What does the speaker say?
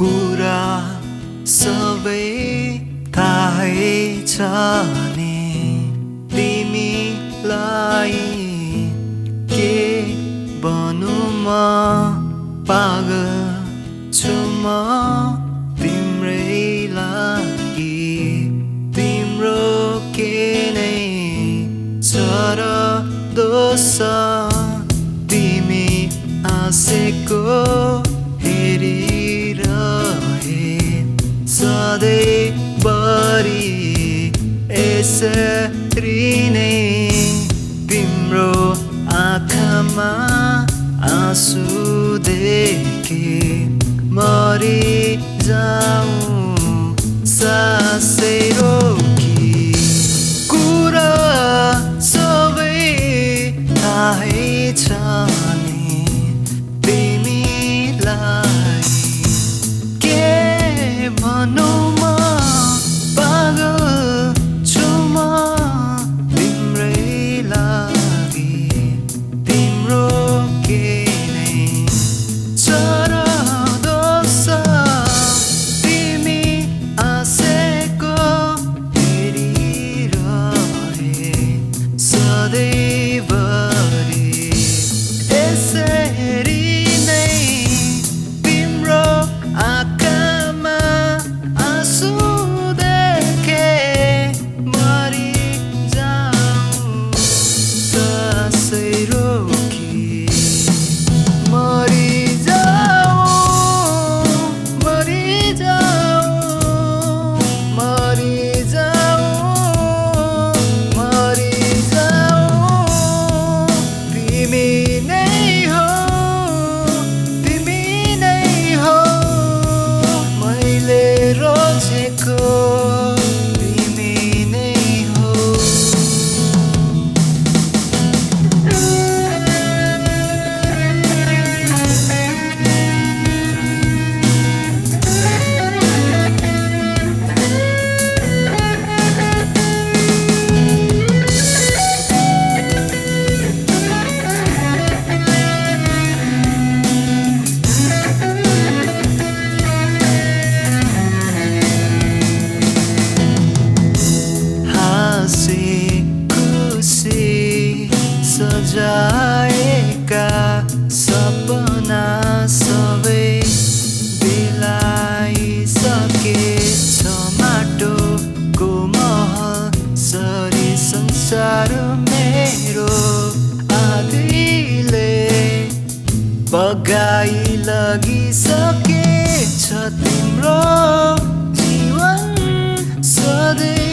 कुरा सबै थाहै छ नि तिमीलाई के भनु म पागल छु म तिम्रै लागि तिम्रो के नै छ र दोष तिमी हाँसेको हेरिरहे सधैँभरि यसरी नै तिम्रो आँखामा आँसु देखे मरिजाऊँ सासै रोकी कुरा सबै थाहै छ नि तिमीलाई के भनौँ म पागल छु म तिम्रै लागि तिम्रो के नै छ र दोष तिमी हाँसेको हेरिरहे सधैँभरि यसरी नै तिम्रो आँखामा आँसु देखे मरिजाऊँ सासै रोकी मरिजाऊँ मरिजाऊँ मरिजाऊँ मरिजाऊँ तिमी नै हो मैले रोजेको तिमी नै हो हाँसी खुसी सजाएका सपना सबै बिलाइसकेछ माटोको महल सरी संसार मेरो आधीले बगाई लगिसकेछ तिम्रो जीवन सधैँ